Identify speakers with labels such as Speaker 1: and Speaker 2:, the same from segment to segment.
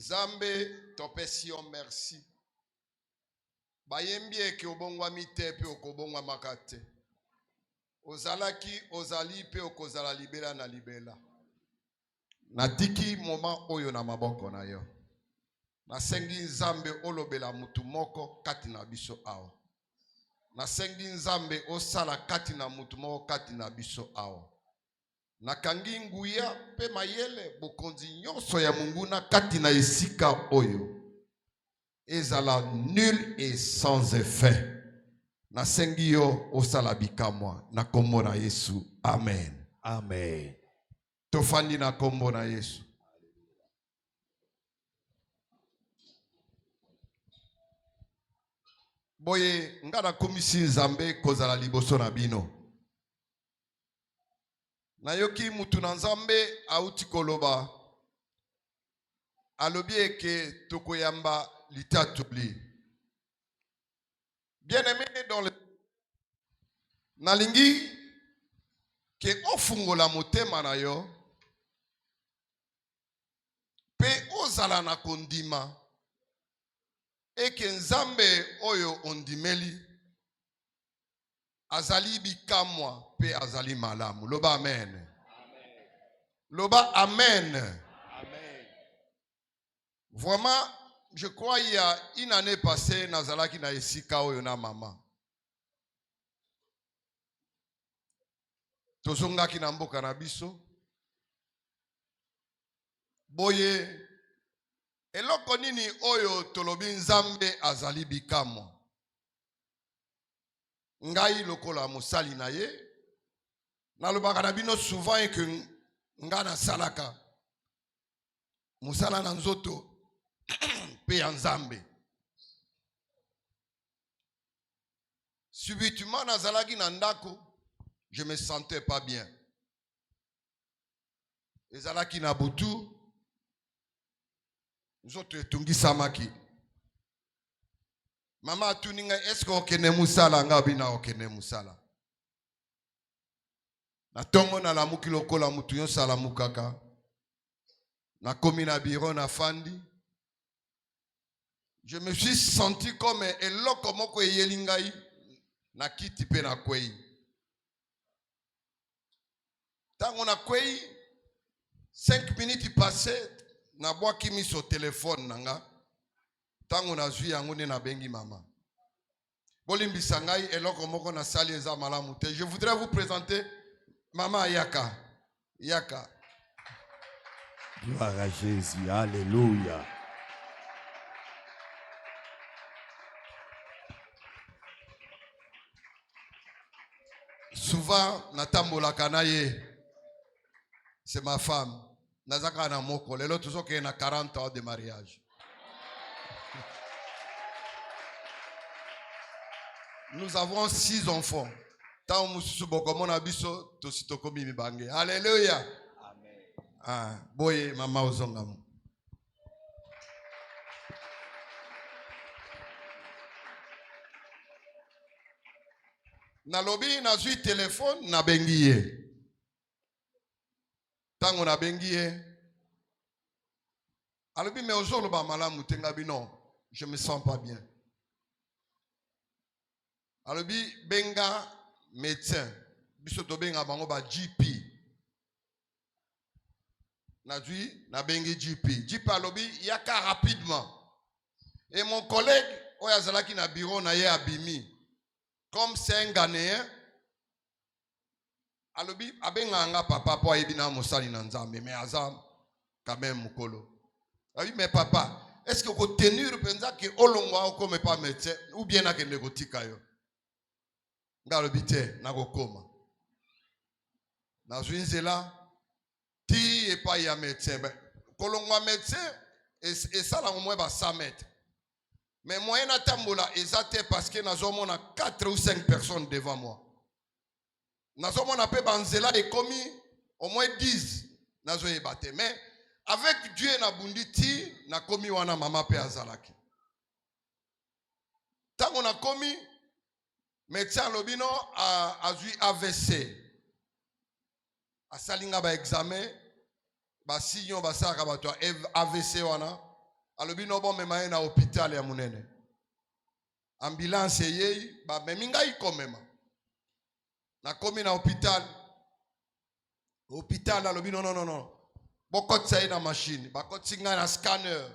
Speaker 1: Zambe topesio merci. Bayembi eke obongwa mite pe okobongwa makate. Ozalaki ozali pe okozala libela na libela. Natiki moma oyo na maboko na yo. Nasengi nzambe olobela mutu moko kati na biso awa. Nasengi nzambe osala kati na mutu moko kati na biso awa. Nakangi nguya pe mayele bokonzi nyonso ya munguna kati na esika oyo. Ezala nul et sans effet. Nasengi yo osala bikamwa na kombo na Yesu. Amen.
Speaker 2: Amen.
Speaker 1: Tofandi na kombo na Yesu. Boye ngana komisi nzambe kozala liboso na bino. Nayoki mutu na nzambe auti koloba. Alobi eke tokoyamba litatuli. Bien-aimé dans le nalingi ke ofungola motema na yo pe ozala na kondima eke nzambe oyo ondimeli azali bikamwa pe azali malamu. Loba amen. Amen. Loba amen. Amen. Vraiment, je crois il y a une année passée, nazalaki na esika oyo na mama. Tozongaki na mboka na biso. Boye, eloko nini oyo tolobi nzambe azali bikamwa. Ngai lokola mosali na ye. Nalobaka na bino souvent que nga na salaka. Musala na nzoto. Pe ya nzambe. Subitement nazalaki na ndako, je me sentais pas bien. Ezalaki na butu, nzoto etungi samaki. Mama atuninga est-ce que okene musala nga bina okene musala. Na tongo na lamuki lokola mutu yo sala mukaka. Na komi na biro na fandi. Je me suis senti comme eloko moko eyelingai na kiti pe na kwei. Tango na kwei 5 minutes passées na bwaki miso téléphone nanga. Tango na zwi yango ne na bengi mama. Bolimbisa ngai eloko moko na sali eza malamu te. Je voudrais vous présenter Mama Yaka. Yaka.
Speaker 2: Gloire à Jésus. Alléluia.
Speaker 1: Souvent, natambola kanaye, c'est ma femme. Nazaka na moko. Lelo tuzo ke na 40 ans de mariage. Nous avons 6 enfants. Tant mususu bokomo na biso tositokomi mibange. Alléluia. Amen. Ah, boye mama ozongamu. Na lobi na zui téléphone na bengiye. Tango na bengiye. Alobi me ozolo ba malamu tengabi non, je me sens pas bien. Alobi benga médecin. Biso to benga bango ba GP. Na zui na bengi GP. GP alobi yaka rapidement. Et mon collègue oyazalaki na bureau na ye abimi. Comme c'est un Ghanéen, alobi abenganga papa po ayebina mosali na nzambe mais azam quand même mukolo. Abi mais papa, est-ce que ko tenir penza ke olongwa o comme pas médecin ou bien na ke negotika yo? Ngalobi te na ko koma. Na zwinzela ti e pa ya médecin. Kolongwa médecin et ça la moins ba 100 mètres. Mais moi, na tambola ezate parce que nous avons 4 ou 5 personnes devant moi. Nous avons pe banzela et commis au moins 10 nazo ebate. Mais avec Dieu na bunditi na commis wana mama pe azalaki. Tant on a commis médecin lobino a eu AVC. A salinga ba examen ba signon ba saka ba to AVC wana alobi no bon mema na hôpital ya munene. Ambulance yei ba meminga ikomema. Na komi na hôpital. Hôpital alobi non. Bokot sa na machine, bakot singa na scanner.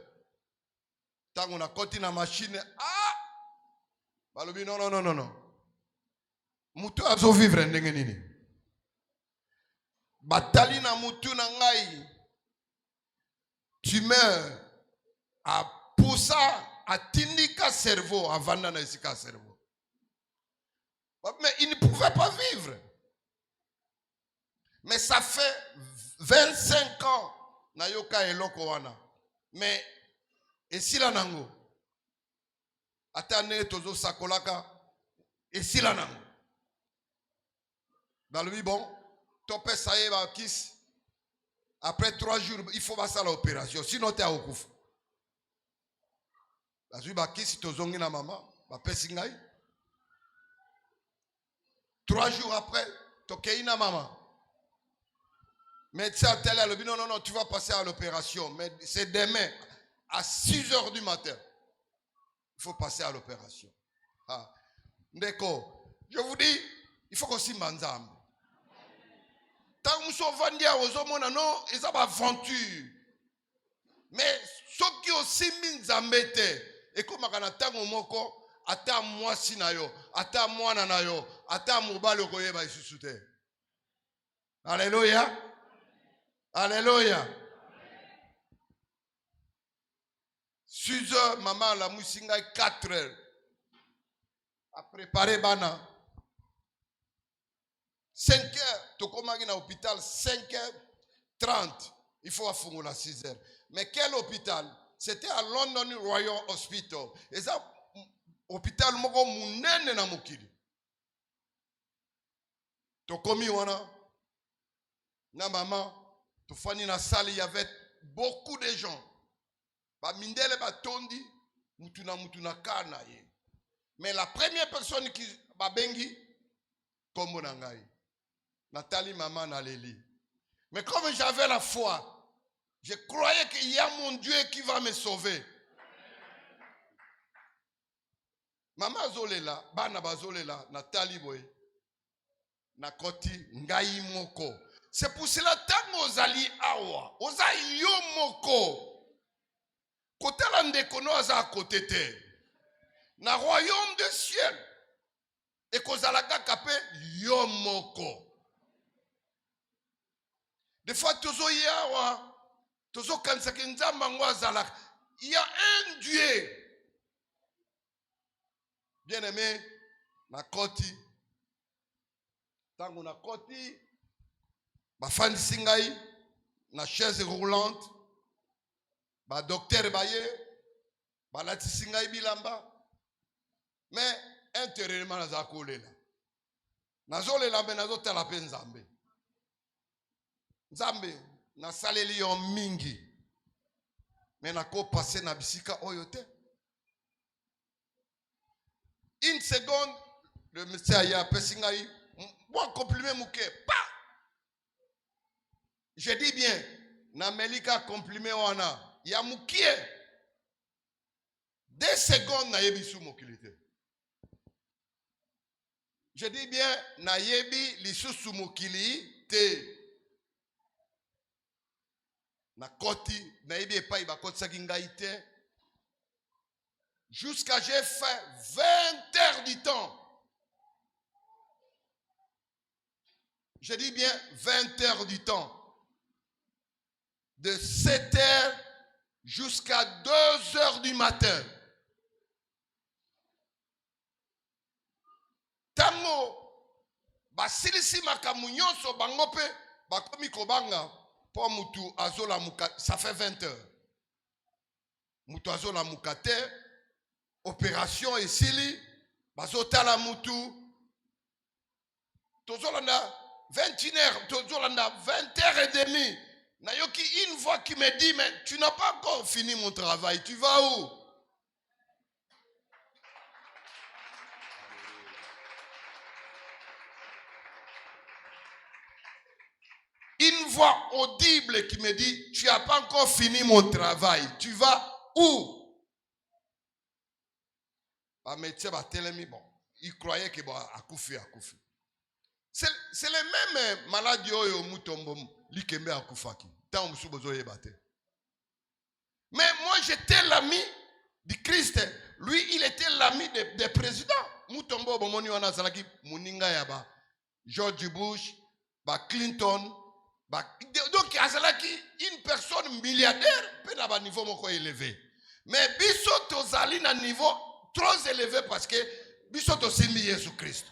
Speaker 1: Tango na koti na machine, balobi non. Mutu azo vivre ndenge nini. Batali na mutu na ngai. Tu meurs à poussa à tindika cerveau avant na esika cerveau. Mais il ne pouvait pas vivre. Mais ça fait 25 ans na yoka eloko wana. Mais esila nango. Atane tozo sakolaka esila nango. Dans le bon, topé ça y va kiss. Après 3 jours, il faut passer à l'opération. Sinon, tu es au couf. La suite, si tu es na maman, tu 3 jours après, tu es na maman. Médecin tel a dit non, tu vas passer à l'opération. Mais c'est demain, à 6 heures du matin. Il faut passer à l'opération. D'accord. Je vous dis, il faut qu'on s'y manzambe. Tant que nous sommes vendus aux hommes, non, ils ont aventure. Mais ceux qui aussi mis en mettent, et comme on a tant moko, ata moi sinayo, ata moi nanayo, ata mobile koye ba isusute. Alléluia. Alléluia. 6 heures, maman la musinga 4 heures. A préparer bana. 5 heures, tu commences à l'hôpital, 5h30, il faut à 6 heures. Mais quel hôpital? C'était à London Royal Hospital. Et ça, hôpital, moko munene na mukili. Tu commis wana, na maman, tu fani na salle, il y avait beaucoup de gens. Ba mindele ba tondi, mutuna kana ye. Mais la première personne qui ba bengi, kombo na ngai. Nathalie, maman, Nalélie. Mais comme j'avais la foi, je croyais qu'il y a mon Dieu qui va me sauver. Maman Zolela, Bana Bazolela, Nathalie Boy, Nakoti, Ngai Moko. C'est pour cela que Ozali Awa, Ozali Yo Moko. Côté l'andekono aza à côté te. Na royaume de ciel. Et Kozalaga Kapé Yo Moko. Des fois, il y a un Dieu. Bien aimé, na koti. Tango na koti, ba fan singai, na chaise roulante, ba docteur baye, ba lati singai bilamba. Mais intérieurement na zakolela. Na zolela be na zotala pe nzambe. Nzambe na saleli yo mingi. Mais na ko passer na bisika oyote. Une seconde, le monsieur aya pesingai, moi complimer mouke. Pa! Je dis bien, na melika complimer wana, ya moukie. 2 secondes na yebisu mokilite. Je dis bien, na yebi lisusu mokili te. Na koti, na yebi epai ba koti sakingaite. Jusqu'à j'ai fait 20 heures du temps. Je dis bien 20 heures du temps. De 7 heures jusqu'à 2 heures du matin. Tango, basilisi makamunyoso bangope, bakomi kobanga, po mutu azola muka, ça fait 20 heures. Mutu azola mukate, opération esili, bazotala mutu, tozolanda 21h, tozolanda 20h30. Nayoki une voix qui me dit, mais tu n'as pas encore fini mon travail, tu vas où? Une voix audible qui me dit, tu n'as pas encore fini mon travail, tu vas où ba médecin ba telemi bon, il croyait que bon akufi. C'est les mêmes maladies oyo mutombo likembe akufaki. Tant musu bozo yebate. Mais moi j'étais l'ami du Christ. Lui il était l'ami des présidents. Mutombo bomoni wana zalaki muninga ya ba George Bush, ba Clinton, donc azalaki une personne milliardaire peut na ba niveau moko élevé. Mais biso tozali na niveau trop élevé parce que biso tosimbi Jésus Christ.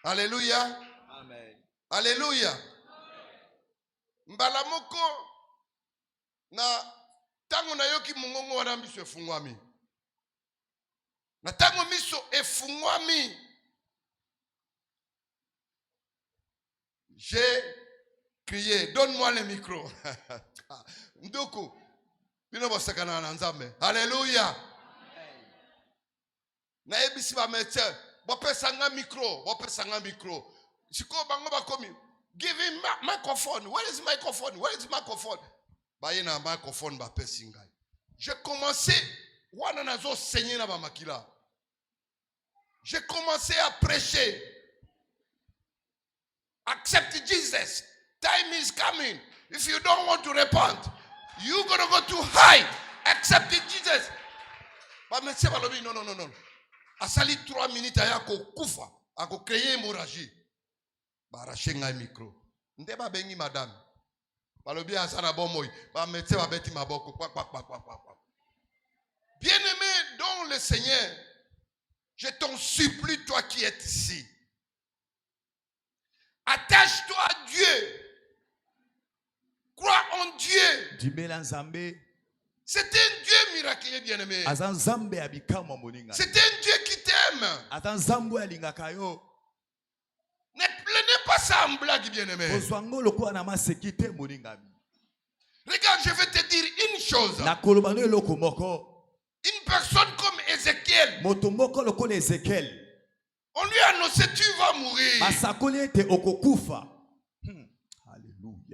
Speaker 1: Alléluia.
Speaker 2: Amen.
Speaker 1: Alléluia. Mbala moko na tango na yoki mongongo wana miso efungwami. Na tango miso efungwami. J'ai crié, donne-moi le micro. Ndoko. Bino bosakana na nzambe. Alléluia. Na ebisi ba médecin, bopesa nga micro. Siko bango bakomi, give him microphone. Where is microphone? Ba yena microphone ba pesi ngai. J'ai commencé wana nazo saigner na ba makila. J'ai commencé à prêcher. Accept Jesus. Time is coming. If you don't want to repent, you're going to go too high. Accept Jesus. Ba médecin balobi non. Asali 3 minutes ayako kufa, ako créer hémorragie. Ba arracher ngai micro. Nde ba bengi madame. Balobi asana bomoy. Ba médecin ba beti maboko. Bien-aimé dans le Seigneur, je t'en supplie, toi qui es ici. Attache-toi à Dieu. Crois en Dieu. C'est un Dieu miraculeux, bien-aimé. C'est un Dieu qui t'aime. Ne prenez pas ça en blague, bien-aimé. Regarde, je vais te dire une chose. Une personne comme Ézéchiel, on lui a annoncé tu vas mourir.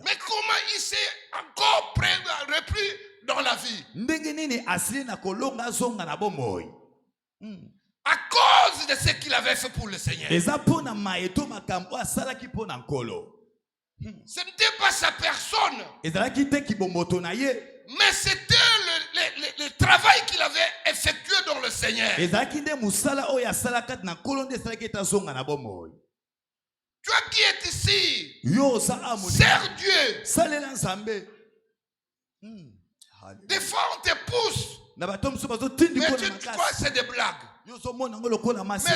Speaker 1: Mais comment il s'est encore repris dans la vie? À cause de ce qu'il avait fait pour le Seigneur. Ce n'était pas sa personne. Mais c'était le travail qu'il avait effectué dans le Seigneur. Toi qui es ici, sers Dieu. Des fois on te pousse, mais tu crois que c'est des blagues. Mais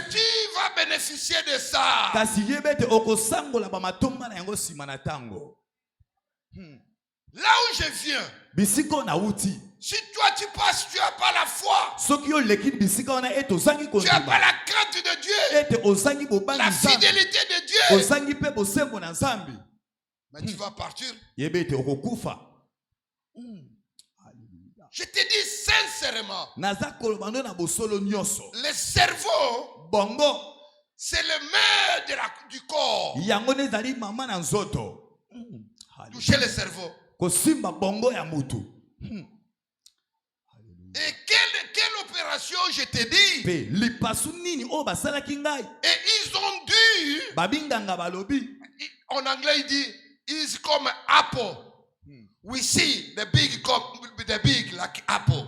Speaker 1: tu vas bénéficier de ça. Là où je viens, si toi tu passes, tu n'as pas la foi, tu n'as pas la crainte de Dieu, la fidélité de Dieu, mais tu vas partir. Je te dis sincèrement, le cerveau, c'est le maire du corps. Toucher le cerveau. Et quelle opération je te dis? Et ils ont dû, en anglais il dit, is comme apple. We see the big like apple.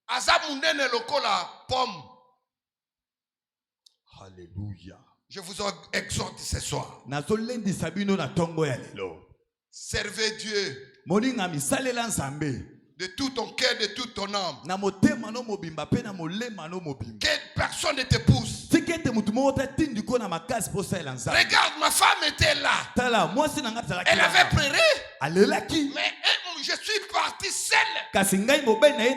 Speaker 1: Azamundene lokola pomme.
Speaker 2: Alléluia.
Speaker 1: Je vous exhorte ce soir. Servez Dieu de tout ton cœur, de toute ton âme. Que personne ne te pousse. Regarde, ma femme était là. Elle avait pleuré. Mais je suis parti seule. Elle ne pouvait rien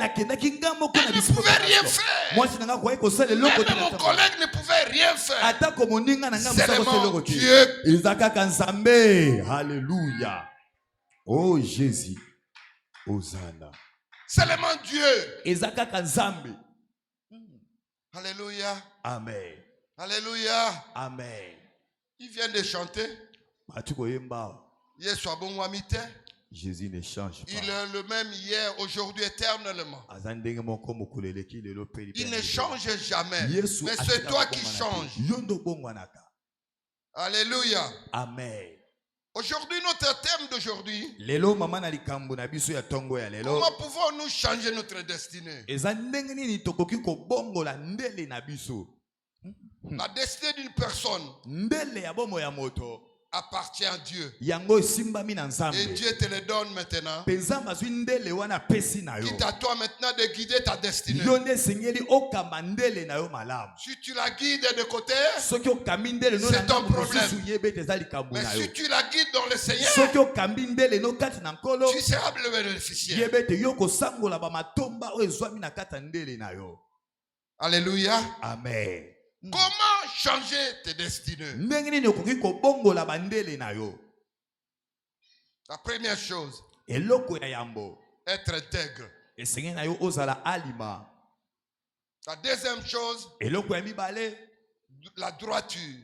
Speaker 1: faire. Même mon collègue ne pouvait rien faire. Seulement Dieu.
Speaker 2: Alléluia. Oh Jésus. Hosanna.
Speaker 1: Seulement Dieu.
Speaker 2: Alléluia. Amen.
Speaker 1: Alléluia.
Speaker 2: Amen.
Speaker 1: Il vient de chanter. Yesu abongwami te.
Speaker 2: Jésus ne change pas.
Speaker 1: Il est le même hier, aujourd'hui, éternellement. Il ne change jamais. Mais c'est toi qui changes. Alléluia.
Speaker 2: Amen.
Speaker 1: Aujourd'hui, notre thème d'aujourd'hui, comment pouvons-nous changer notre destinée? La destinée d'une personne appartient à Dieu. Et Dieu te le donne maintenant. Quitte à toi maintenant de guider ta destinée. Si tu la guides de côté, c'est ton problème. Mais si tu la guides dans le Seigneur, tu seras le bénéficiaire. Alléluia.
Speaker 2: Amen.
Speaker 1: Comment changer tes destinées? La première chose, être intègre. La deuxième chose, la droiture.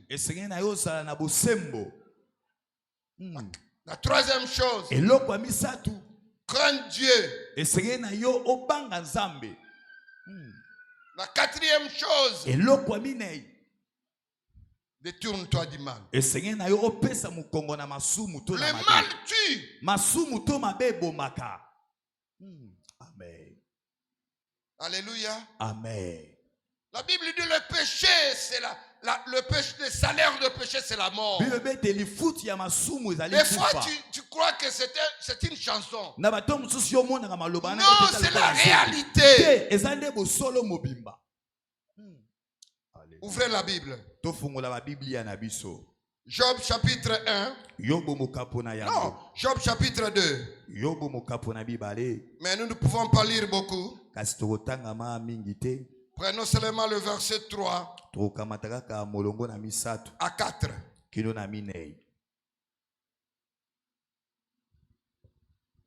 Speaker 1: La troisième chose, craindre Dieu. La quatrième chose, détourne-toi du mal. Le mal tue.
Speaker 2: Amen.
Speaker 1: Alléluia.
Speaker 2: Amen.
Speaker 1: La Bible dit le péché, c'est le péché, le salaire de péché, c'est la mort. Des fois, tu crois que c'est une chanson. Non, c'est la réalité. Ouvrez la Bible. Job chapitre 1. Non, Job chapitre 2. Mais nous ne pouvons pas lire beaucoup. Prenons seulement le verset 3 à 4.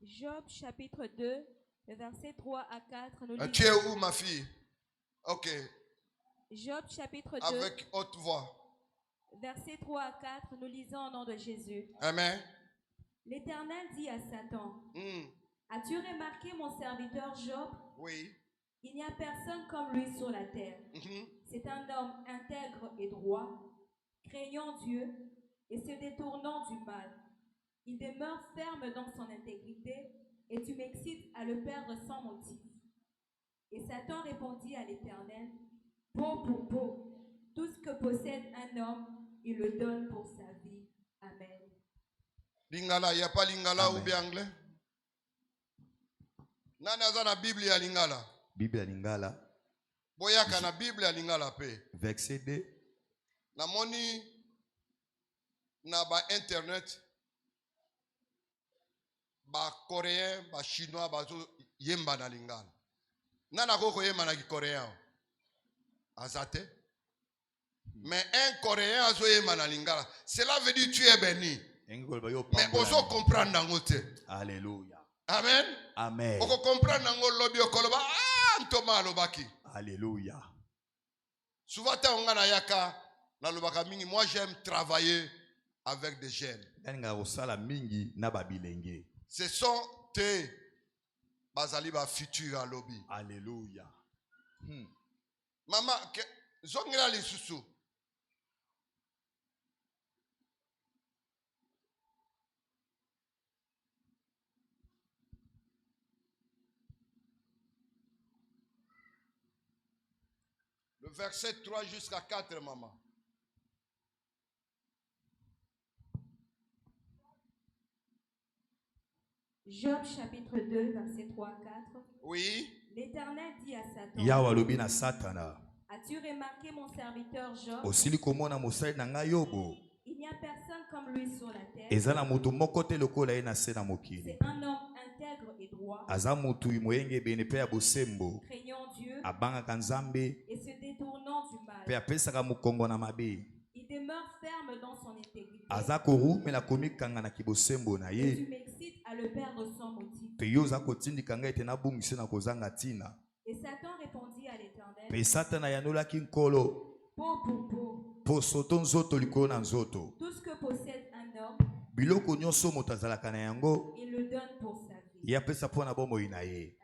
Speaker 3: Job chapitre 2, le verset 3 à 4. Nous
Speaker 1: Tu es où, ma fille? Ok.
Speaker 3: Job chapitre 2.
Speaker 1: Avec haute voix.
Speaker 3: Verset 3 à 4, nous lisons au nom de Jésus.
Speaker 1: Amen.
Speaker 3: L'Éternel dit à Satan, as-tu remarqué mon serviteur Job?
Speaker 1: Oui.
Speaker 3: Il n'y a personne comme lui sur la terre. C'est un homme intègre et droit, craignant Dieu et se détournant du mal. Il demeure ferme dans son intégrité et tu m'excites à le perdre sans motif. Et Satan répondit à l'Éternel, peau pour peau, tout ce que possède un homme, il le donne pour sa vie. Amen.
Speaker 1: Lingala, il n'y a pas Lingala ou bien anglais? Nana za na Bible ya Lingala.
Speaker 2: Bible ya Lingala.
Speaker 1: Boyaka na Bible ya Lingala pe.
Speaker 2: Verset 2.
Speaker 1: Na moni na ba internet ba coréen, ba chinois, ba yemba na Lingala. Nana koko yemba na ki coréen. Azate. Mais un coréen azo yemba na Lingala. Cela veut dire tu es béni. Mais oso comprendre nango te.
Speaker 2: Alléluia.
Speaker 1: Amen.
Speaker 2: Amen.
Speaker 1: Oko comprendre nango lobi okoloba ntoma lobaki.
Speaker 2: Alléluia.
Speaker 1: Souvent ta ngana yaka na lobaka mingi. Moi j'aime travailler avec des jeunes. Ce sont tes bazali ba futur à lobby.
Speaker 2: Alléluia.
Speaker 1: Maman zongela lisusu. Le verset 3 jusqu'à 4, maman.
Speaker 3: Job chapitre 2, verset 3 à 4.
Speaker 1: Oui.
Speaker 3: L'Éternel dit à Satan, as-tu remarqué mon serviteur Job? Il n'y a personne comme lui sur la terre. C'est un homme intègre et droit, craignant Dieu et se détournant du mal. Il demeure ferme dans son intégrité et tu m'excites à le perdre sans motif. Et Satan répondit à l'Éternel, peau pour peau, tout ce que possède un homme, il le donne
Speaker 2: yapesa pona bomoi na ye.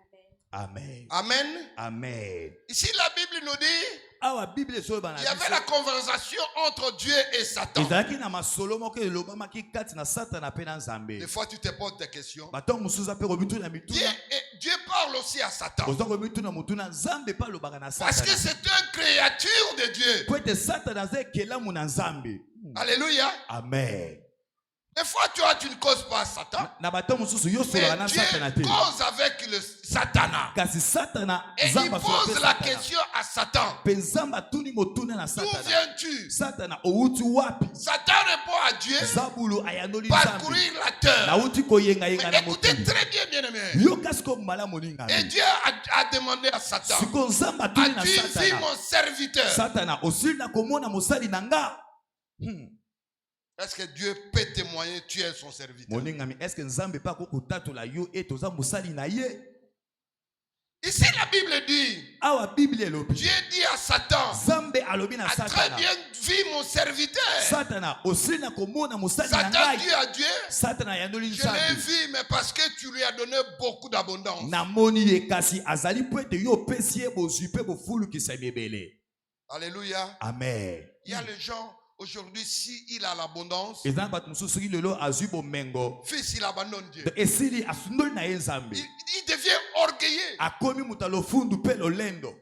Speaker 3: Amen.
Speaker 2: Amen.
Speaker 1: Amen.
Speaker 2: Amen.
Speaker 1: Ici, la Bible nous dit,
Speaker 2: Awa Bible so bana
Speaker 1: il y avait la conversation entre Dieu et Satan.
Speaker 2: ezalaki na masolo moko elobamaki kati na satana pe na nzambe.
Speaker 1: Des fois, tu te poses des questions.
Speaker 2: Bato musuza pe komitu na mituna.
Speaker 1: Dieu parle aussi à Satan.
Speaker 2: Ozo komitu na mutuna nzambe pa lobaka na
Speaker 1: Parce que
Speaker 2: satana.
Speaker 1: c'est une créature de Dieu.
Speaker 2: Po ete satana ze kelamu na nzambe.
Speaker 1: Alléluia.
Speaker 2: Amen.
Speaker 1: Des fois, toi, tu ne causes pas à Satan.
Speaker 2: Na bato mususu yo solo
Speaker 1: Mais
Speaker 2: na
Speaker 1: Dieu
Speaker 2: satana te.
Speaker 1: cause avec le Satan.
Speaker 2: Kasi satana
Speaker 1: Et il
Speaker 2: nzamba solo pe
Speaker 1: pose la
Speaker 2: satana.
Speaker 1: question à Satan.
Speaker 2: Pe nzamba tuni motuna na
Speaker 1: D'où
Speaker 2: satana.
Speaker 1: viens-tu?
Speaker 2: Satana outi wapi?
Speaker 1: Satan répond à Dieu,
Speaker 2: Zabulu ayandoli nzambe.
Speaker 1: parcourir la terre.
Speaker 2: Na uti koyenga yenga
Speaker 1: Mais
Speaker 2: na
Speaker 1: écoutez
Speaker 2: motuni.
Speaker 1: très bien, bien-aimé.
Speaker 2: Yo kasko mala moninga.
Speaker 1: Et Dieu a demandé à Satan,
Speaker 2: Siko nzamba tuni na
Speaker 1: as-tu vu
Speaker 2: satana.
Speaker 1: mon serviteur?
Speaker 2: Satana osili na komona mosali na nga.
Speaker 1: Est-ce que Dieu peut témoigner tu es son serviteur?
Speaker 2: Moningami, est-ce que nzambe pa ko kutatola yo et toza mosali na ye?
Speaker 1: Ici, la Bible dit,
Speaker 2: Awa Bible elobi.
Speaker 1: Dieu dit à Satan,
Speaker 2: Nzambe alobi na
Speaker 1: a très
Speaker 2: satana.
Speaker 1: bien vu mon serviteur.
Speaker 2: Satana osili na komona mosali na
Speaker 1: Satan
Speaker 2: ngai.
Speaker 1: dit à Dieu,
Speaker 2: Satana yandoli
Speaker 1: je l'ai
Speaker 2: nzambe.
Speaker 1: vu, mais parce que tu lui as donné beaucoup d'abondance.
Speaker 2: Na moni ye kasi azali po ete yo pesi ye bozwi pe bofulukisa ebele.
Speaker 1: Alléluia.
Speaker 2: Amen.
Speaker 1: Il y a les gens, aujourd'hui, s'il a l'abondance,
Speaker 2: Ezana bat mususu soki lelo azwi bomengo.
Speaker 1: fils, il abandonne Dieu.
Speaker 2: Esili asundoli na ye nzambe.
Speaker 1: Il devient orgueilleux.
Speaker 2: Akomi muta lofundu pe lolendo.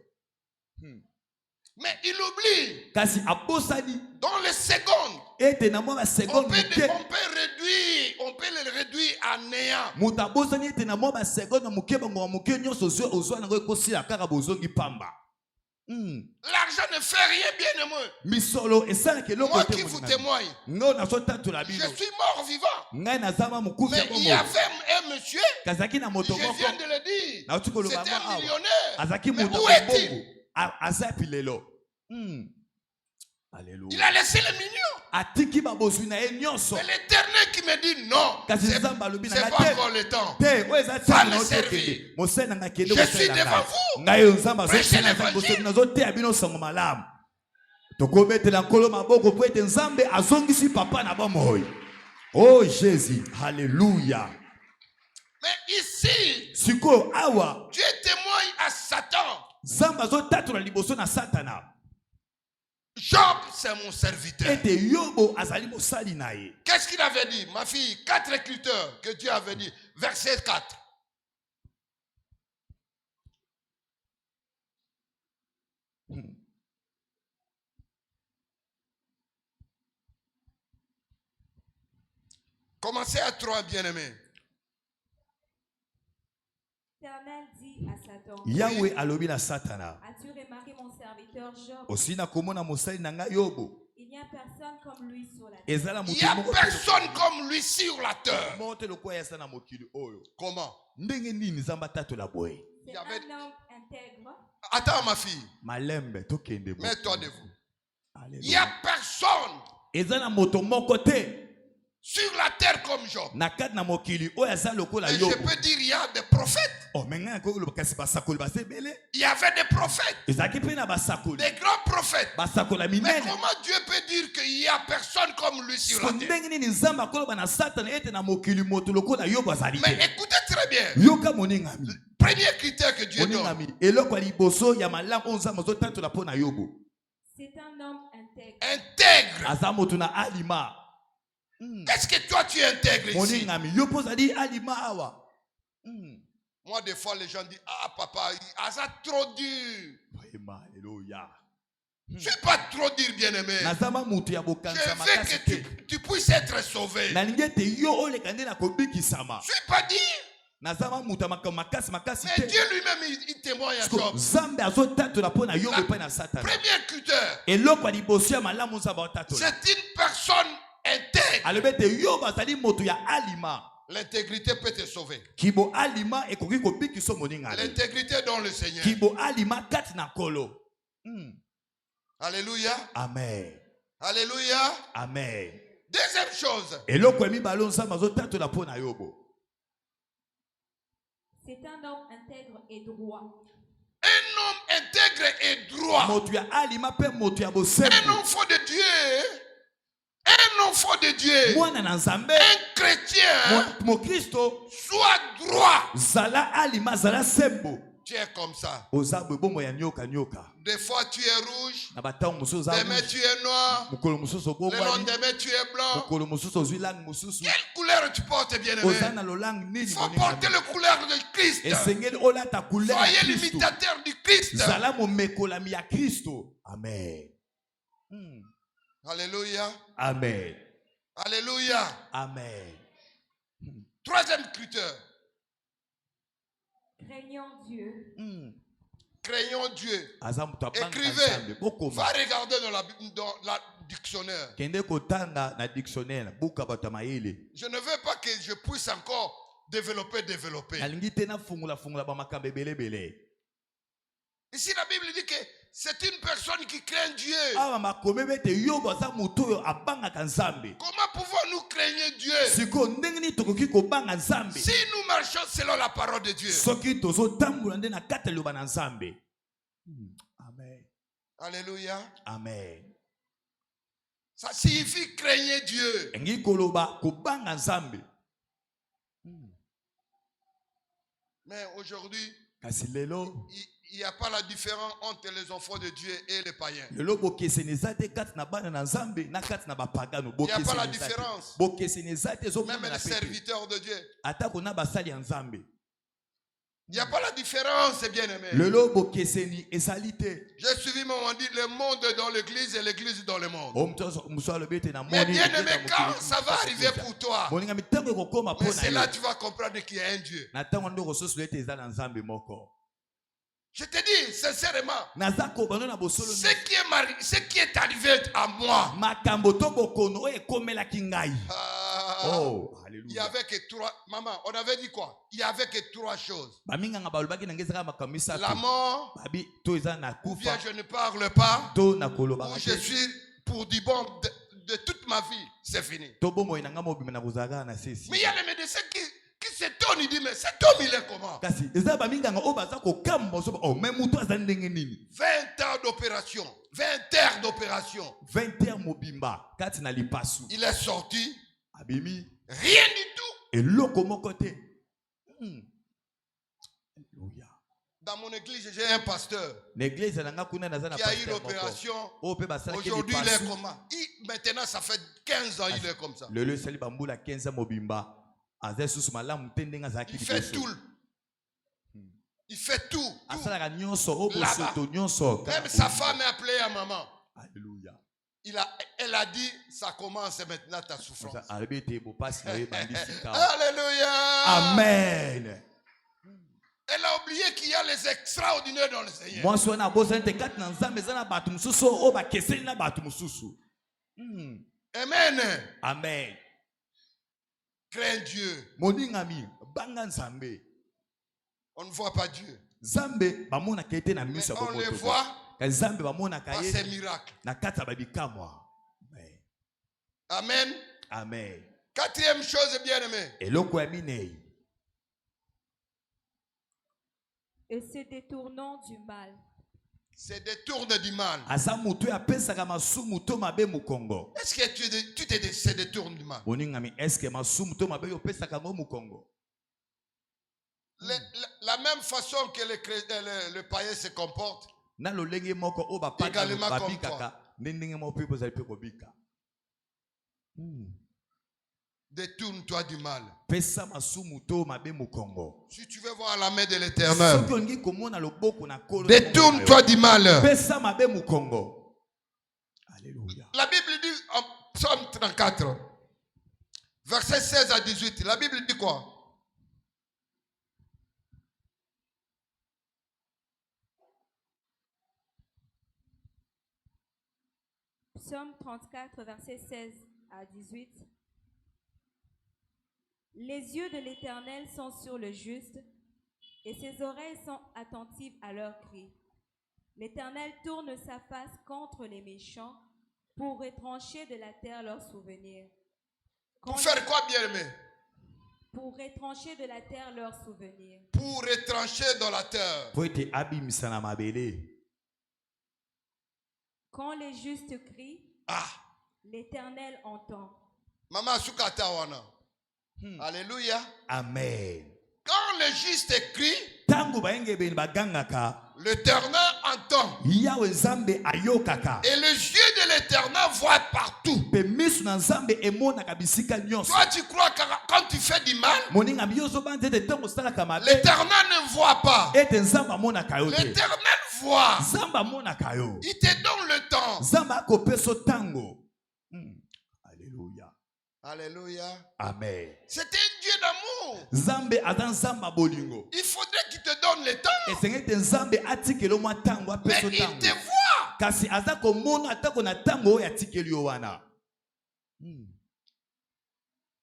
Speaker 1: Mais il oublie,
Speaker 2: Kasi abosani
Speaker 1: dans les secondes,
Speaker 2: ete na mwa ba
Speaker 1: on
Speaker 2: seconde
Speaker 1: peut
Speaker 2: muke.
Speaker 1: le réduire à néant.
Speaker 2: Muta abosani ete na mwa ba seconde muke bango muke nyonso zo ozwa nango ekosila kaka bozongi pamba.
Speaker 1: L'argent ne fait rien, bien aimé.
Speaker 2: Misolo esalaka eloko
Speaker 1: Moi
Speaker 2: te
Speaker 1: qui vous
Speaker 2: moninga.
Speaker 1: témoigne,
Speaker 2: Ngo nazotatula
Speaker 1: je
Speaker 2: bino.
Speaker 1: suis mort vivant.
Speaker 2: Ngai nazama mukufi
Speaker 1: Mais
Speaker 2: ya
Speaker 1: il y
Speaker 2: bomo.
Speaker 1: avait un monsieur,
Speaker 2: Kazaki na
Speaker 1: je
Speaker 2: moto
Speaker 1: viens
Speaker 2: moko.
Speaker 1: de le dire,
Speaker 2: Nauti koloba
Speaker 1: c'était un
Speaker 2: awa.
Speaker 1: millionnaire.
Speaker 2: Azaki
Speaker 1: Mais
Speaker 2: muta
Speaker 1: où est-il?
Speaker 2: bongo. Azapi lelo.
Speaker 1: Il
Speaker 2: Alléluia.
Speaker 1: a laissé les millions.
Speaker 2: Atiki babozwi na ye nyonso.
Speaker 1: Mais l'éternel qui me dit non,
Speaker 2: Kasi
Speaker 1: c'est
Speaker 2: nzambe alobi na
Speaker 1: pas
Speaker 2: nga te.
Speaker 1: encore le temps.
Speaker 2: Te oyo eza
Speaker 1: Va
Speaker 2: ntango
Speaker 1: me
Speaker 2: na
Speaker 1: servir.
Speaker 2: otekende. Mosali na nga kende
Speaker 1: Je suis
Speaker 2: kosalela
Speaker 1: devant
Speaker 2: ngai.
Speaker 1: vous.
Speaker 2: Ngai oyo nzambe
Speaker 1: Prêchez
Speaker 2: azosala
Speaker 1: l'évangile.
Speaker 2: nazoteya bino sango malamu. Tokobetela nkolo maboko po ete nzambe azongisi papa na bomoi. Oh Jésus, alléluia.
Speaker 1: Mais ici,
Speaker 2: Sikoyo awa
Speaker 1: Dieu témoigne à Satan.
Speaker 2: nzambe azotatola liboso na satana.
Speaker 1: Job, c'est mon serviteur.
Speaker 2: Ete yobo azali mosali na ye.
Speaker 1: Qu'est-ce qu'il avait dit, ma fille? 4 écritures que Dieu avait dit. Verset 4. Commencez à 3, bien-aimés.
Speaker 3: L'Éternel dit à Satan,
Speaker 2: Yahweh alobi na satana.
Speaker 3: as-tu remarqué mon serviteur Job?
Speaker 2: Osi na komona mosali na nga yobo.
Speaker 3: Il n'y a personne comme lui sur la terre.
Speaker 2: Ezala
Speaker 1: Il
Speaker 2: mutu
Speaker 1: n'y a
Speaker 2: moko te
Speaker 1: personne comme lui sur la terre.
Speaker 2: moto lokoya esa na mokili oyo.
Speaker 1: Comment?
Speaker 2: Ndenge nini nzambe atatola boye?
Speaker 3: C'est
Speaker 1: y avait-
Speaker 3: un homme intègre.
Speaker 1: Attends, ma fille.
Speaker 2: Malembe tokende bo.
Speaker 1: Mets-toi devant. Il
Speaker 2: Alléluia.
Speaker 1: n'y a personne
Speaker 2: Ezana moto moko te
Speaker 1: sur la terre comme Job.
Speaker 2: na kati na mokili oyo aza lokola
Speaker 1: Et je
Speaker 2: yobo.
Speaker 1: peux dire, il y a des prophètes.
Speaker 2: Oh menga ko lo kasi basakoli basebele.
Speaker 1: Il y avait des prophètes,
Speaker 2: Ezaki pe na basakoli.
Speaker 1: des grands prophètes.
Speaker 2: Basakola
Speaker 1: Mais
Speaker 2: minene.
Speaker 1: comment Dieu peut dire qu'il n'y a personne comme lui sur la terre?
Speaker 2: Ndenge nini nzambe akoloba na satana ete na mokili moto lokola yobo azali
Speaker 1: Mais
Speaker 2: te.
Speaker 1: écoutez très bien.
Speaker 2: Yoka moningami.
Speaker 1: Premier critère que Dieu donne.
Speaker 2: Moningami. Eloko ya liboso ya malamu oyo nzambe azotatola mpo na yobo.
Speaker 3: C'est un homme intègre.
Speaker 1: Intègre.
Speaker 2: Aza moto na alima.
Speaker 1: Est-ce que toi tu es intègre ici?
Speaker 2: Moningami. Yo po zali alima awa.
Speaker 1: Moi, des fois, les gens disent, ah papa, ça trop dur.
Speaker 2: Alléluia.
Speaker 1: Je ne suis pas trop dur, bien-aimé.
Speaker 2: Nazama mutu ya
Speaker 1: Je
Speaker 2: bokanisa
Speaker 1: veux
Speaker 2: makasi
Speaker 1: que
Speaker 2: te.
Speaker 1: tu puisses être sauvé.
Speaker 2: Na lingete yo oleka nde na kobikisama.
Speaker 1: Je ne suis pas dire.
Speaker 2: Nazama mutu ya makasi makasi
Speaker 1: Mais
Speaker 2: te.
Speaker 1: Dieu lui-même, il témoigne à
Speaker 2: Siko
Speaker 1: Job.
Speaker 2: nzambe azotatola mpo na yobo epai na satana.
Speaker 1: Premier critère,
Speaker 2: Eloko ya liboso ya malamu nzambe azotatola.
Speaker 1: c'est une personne intègre.
Speaker 2: alobi ete yobo azali moto ya alima.
Speaker 1: L'intégrité peut te sauver.
Speaker 2: Kibo alima ekoki kobikisa moninga.
Speaker 1: L'intégrité dans le Seigneur.
Speaker 2: Kibo alima kati na kolo.
Speaker 1: Alléluia.
Speaker 2: Amen.
Speaker 1: Alléluia.
Speaker 2: Amen.
Speaker 1: Deuxième chose,
Speaker 2: Eloko ya mibale nzambe azotatola mpo na yobo.
Speaker 3: C'est un homme intègre et droit.
Speaker 1: un homme intègre et droit.
Speaker 2: Moto ya alima pe moto ya
Speaker 1: Un
Speaker 2: bosembo.
Speaker 1: homme faux de Dieu. Un Un enfant de Dieu,
Speaker 2: mwana na nzambe
Speaker 1: un chrétien,
Speaker 2: mo Kristo
Speaker 1: soit droit.
Speaker 2: zala alima zala sembo
Speaker 1: Tu es comme ça.
Speaker 2: ozabwe bombo ya nyoka nyoka
Speaker 1: Des fois tu es rouge,
Speaker 2: na batango mosusu za
Speaker 1: demain tu es noir,
Speaker 2: mokolo mosusu
Speaker 1: le
Speaker 2: okobwani
Speaker 1: lendemain tu es blanc.
Speaker 2: mokolo mosusu ozwi langue mosusu
Speaker 1: Quelle couleur tu portes, bien
Speaker 2: oza
Speaker 1: aimé?
Speaker 2: na lolangue
Speaker 1: Il
Speaker 2: nini
Speaker 1: faut
Speaker 2: moninga
Speaker 1: porter la couleur de Christ.
Speaker 2: esengeli olata couleur ya
Speaker 1: Soyez
Speaker 2: Kristo
Speaker 1: l'imitateur du Christ.
Speaker 2: zala momekolami ya Kristo. Amen.
Speaker 1: Alléluia.
Speaker 2: Amen.
Speaker 1: Alléluia.
Speaker 2: Amen.
Speaker 1: Troisième critère.
Speaker 3: Craignant Dieu.
Speaker 1: Craignons Dieu.
Speaker 2: Aza moto abanga
Speaker 1: Écrivez.
Speaker 2: nzambe
Speaker 1: Va
Speaker 2: bokoma
Speaker 1: regarder dans la dictionnaire.
Speaker 2: kende kotanga na dictionnaire buka bato ya mayele
Speaker 1: Je ne veux pas que je puisse encore développer.
Speaker 2: nalingi te nafungula bamakambo ebelebele.
Speaker 1: Ici, la Bible dit que c'est une personne qui craint Dieu.
Speaker 2: awa makomi bete yo baza moto oyo abangaka nzambe.
Speaker 1: Comment pouvons-nous craigner Dieu
Speaker 2: sikoyo ndenge nini tokoki kobanga nzambe
Speaker 1: si nous marchons selon la parole de Dieu?
Speaker 2: soki tozotambola nde na kati ya liloba na nzambe. Amen.
Speaker 1: Alléluia.
Speaker 2: Amen.
Speaker 1: Ça signifie craigner Dieu.
Speaker 2: engi koloba kobanga nzambe.
Speaker 1: Mais aujourd'hui,
Speaker 2: kasi lelo
Speaker 1: il n'y a pas la différence entre les enfants de Dieu et les païens.
Speaker 2: lelo bokeseni eza te kati na bana na nzambe na kati na bapagano.
Speaker 1: Il n'y a pas la différence.
Speaker 2: bokeseni eza te
Speaker 1: Même
Speaker 2: ezokomana
Speaker 1: les
Speaker 2: pete
Speaker 1: serviteurs de Dieu.
Speaker 2: atako na basali ya nzambe.
Speaker 1: Il n'y a pas la différence, bien aimé.
Speaker 2: lelo bokeseni ezali te.
Speaker 1: J'ai suivi mon dit le monde dans l'église et l'église dans le monde.
Speaker 2: mosu alobi ete na
Speaker 1: Mais
Speaker 2: moni
Speaker 1: bien aimé, quand ça va arriver pour toi,
Speaker 2: moninga mitango ekokoma mpo
Speaker 1: mais
Speaker 2: na
Speaker 1: c'est là
Speaker 2: yo
Speaker 1: que tu vas comprendre qu'il y a un Dieu.
Speaker 2: na ntango nde okososolo ete eza na nzambe moko.
Speaker 1: Je te dis sincèrement,
Speaker 2: naza kobano na bosolo
Speaker 1: ce qui est arrivé à moi,
Speaker 2: makambo to bokono oyo ekomelaki ngai. Oh,
Speaker 1: il y
Speaker 2: alléluia.
Speaker 1: avait que trois. Maman, on avait dit quoi? Il y avait que trois choses.
Speaker 2: baminganga balobaki nange ezaka makambo misato.
Speaker 1: La mort,
Speaker 2: babi to eza na
Speaker 1: ou bien
Speaker 2: kufa
Speaker 1: je ne parle pas,
Speaker 2: to na koloba
Speaker 1: ou je suis pour du bon de toute ma vie. C'est fini.
Speaker 2: to bomoi nanga mobima na kozalaka na sesi.
Speaker 1: Mais il y a les médecins qui s'étonnent. Ils disent, mais cet homme, il est comment?
Speaker 2: kasi eza baminganga oyo baza kokamba soba oh me mutu aza ndenge nini.
Speaker 1: 20 ans d'opération. 20 heures d'opération.
Speaker 2: 20 heures mobimba kati na lipasu.
Speaker 1: Il est sorti.
Speaker 2: abimi
Speaker 1: Rien du tout.
Speaker 2: eloko moko te. Alléluia.
Speaker 1: Dans mon église, j'ai un pasteur
Speaker 2: l'église nanga kuna naza na
Speaker 1: qui a eu
Speaker 2: pasteur moko.
Speaker 1: l'opération.
Speaker 2: Oyo pe basalaki
Speaker 1: Aujourd'hui, il est
Speaker 2: lipasu.
Speaker 1: comment? Maintenant, ça fait 15 ans, il est comme ça.
Speaker 2: lelo esali bambula 15 mobimba aza susu malamu te ndenge azalaki
Speaker 1: Il fait
Speaker 2: liboso.
Speaker 1: tout. Il fait tout.
Speaker 2: asalaka nyonso oyo
Speaker 1: Là-bas.
Speaker 2: bosoto nyonso.
Speaker 1: Même sa femme est appelée à maman.
Speaker 2: Alléluia.
Speaker 1: Elle a dit, ça commence maintenant ta souffrance.
Speaker 2: alobi ete bopasi na yo ebandi sika.
Speaker 1: Alléluia.
Speaker 2: Amen.
Speaker 1: Elle a oublié qu'il y a les extraordinaires dans le Seigneur.
Speaker 2: mwasi wana abosani te kati na nzambe eza na bato mosusu oyo bakeseni na bato mosusu.
Speaker 1: Amen.
Speaker 2: Amen.
Speaker 1: Crains Dieu.
Speaker 2: moningami banga nzambe.
Speaker 1: On ne voit pas Dieu.
Speaker 2: nzambe bamonaka ete na
Speaker 1: Mais
Speaker 2: miso ya
Speaker 1: on le
Speaker 2: bomoto.
Speaker 1: voit
Speaker 2: kasi nzambe bamonaka
Speaker 1: par
Speaker 2: ye
Speaker 1: ses miracles.
Speaker 2: na kati ya babikamwa. Amen.
Speaker 1: Amen.
Speaker 2: Amen.
Speaker 1: Quatrième chose, bien aimé.
Speaker 2: eloko ya minei
Speaker 3: Et se détournant du mal.
Speaker 1: C'est des tours du mal.
Speaker 2: aza moto oyo apesaka masumu to mabe mokongo.
Speaker 1: Est-ce que tu te se détournes du mal?
Speaker 2: moningami eske masumu to mabe oyo opesaka yango mokongo.
Speaker 1: La même façon que le païen se comporte,
Speaker 2: na lolenge moko oyo bapaka
Speaker 1: Également comme
Speaker 2: babikaka nde ndenge moko mpe bozali mpe kobika.
Speaker 1: détourne-toi du mal.
Speaker 2: pesa masumu to mabe mokongo.
Speaker 1: Si tu veux voir la main de l'Éternel,
Speaker 2: soki olingi komona loboko na kolo
Speaker 1: détourne-toi du mal.
Speaker 2: pesa mabe mokongo. Alléluia.
Speaker 1: La Bible dit en Psaume 34, verset 16 à 18, la Bible dit quoi?
Speaker 3: Psaume 34, verset 16 à 18. Les yeux de l'Éternel sont sur le juste, et ses oreilles sont attentives à leurs cris. L'Éternel tourne sa face contre les méchants pour retrancher de la terre leurs souvenirs.
Speaker 1: Pour faire quoi, bien aimé?
Speaker 3: Pour retrancher de la terre leurs souvenirs.
Speaker 1: Pour retrancher dans la terre.
Speaker 2: po ete abimisa na mabele.
Speaker 3: Quand les justes crient, L'Éternel entend.
Speaker 1: Mama sukata wana. Alléluia.
Speaker 2: Amen.
Speaker 1: Quand le juste crie,
Speaker 2: Tango baenge ben bagangaka.
Speaker 1: l'Éternel entend.
Speaker 2: Yahweh Nzambe ayokaka.
Speaker 1: Et les yeux de l'Éternel voient partout.
Speaker 2: Pe misu na Nzambe emonaka bisika nyonso.
Speaker 1: Toi, tu crois que quand tu fais du mal,
Speaker 2: Moninga biyoso banze de tango salaka mabe.
Speaker 1: l'Éternel ne voit pas.
Speaker 2: Ete Nzambe amonaka yo te.
Speaker 1: L'Éternel voit.
Speaker 2: Nzambe amonaka yo.
Speaker 1: Il te donne le temps.
Speaker 2: Nzambe akopeso tango. Alléluia.
Speaker 1: Alléluia.
Speaker 2: Amen.
Speaker 1: C'est un Dieu d'amour.
Speaker 2: Nzambe aza Nzambe bolingo.
Speaker 1: Il faudrait qu'il te donne le temps.
Speaker 2: Esengete Nzambe atikelo mwa tango
Speaker 1: Mais
Speaker 2: apeso
Speaker 1: il
Speaker 2: tango.
Speaker 1: te voit.
Speaker 2: Kasi aza komona atako na tango oyo atikeli yo wana.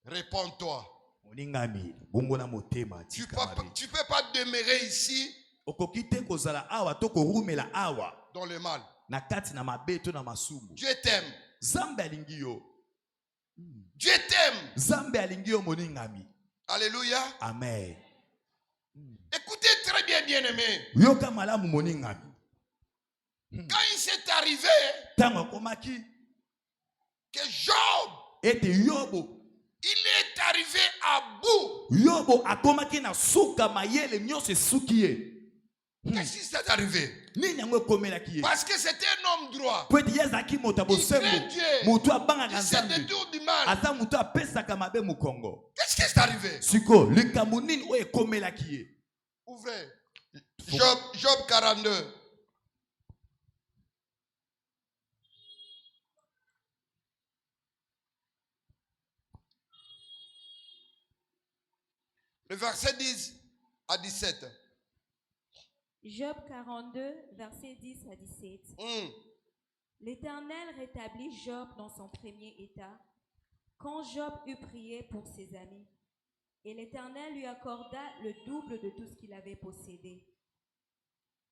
Speaker 1: Réponds-toi.
Speaker 2: Moningami bongo na motema
Speaker 1: Tu
Speaker 2: tika mabe.
Speaker 1: ne peux pas demeurer ici
Speaker 2: Okoki te kozala awa to korumela awa
Speaker 1: dans le mal.
Speaker 2: na kati na mabe to na masumu.
Speaker 1: Dieu t'aime.
Speaker 2: Nzambe alingi yo.
Speaker 1: Dieu t'aime.
Speaker 2: Nzambe alingi yo moningami.
Speaker 1: Alléluia.
Speaker 2: Amen.
Speaker 1: Écoutez très bien, bien-aimé.
Speaker 2: Yoka malamu moningami.
Speaker 1: Quand il s'est arrivé
Speaker 2: Tango komaki
Speaker 1: que Job,
Speaker 2: ete Yobo.
Speaker 1: il est arrivé à bout.
Speaker 2: Yobo akomaki na suka mayele nyonso suki ye.
Speaker 1: Qu'est-ce qui s'est arrivé?
Speaker 2: Nini yango ekomelaki ye?
Speaker 1: Parce que c'était un homme droit.
Speaker 2: Po ete ye azalaki moto ya bosembo. Moto abangaka
Speaker 1: Il se
Speaker 2: Nzambe.
Speaker 1: détourne du mal.
Speaker 2: Aza moto apesaka mabe mokongo.
Speaker 1: Qu'est-ce qui est arrivé?
Speaker 2: Siko likambo nini oyo ekomelaki ye?
Speaker 1: Ouvrez. Job 42. Le verset 10 à 17.
Speaker 3: Job 42, versets 10 à 17. L'Éternel rétablit Job dans son premier état, quand Job eut prié pour ses amis. Et l'Éternel lui accorda le double de tout ce qu'il avait possédé.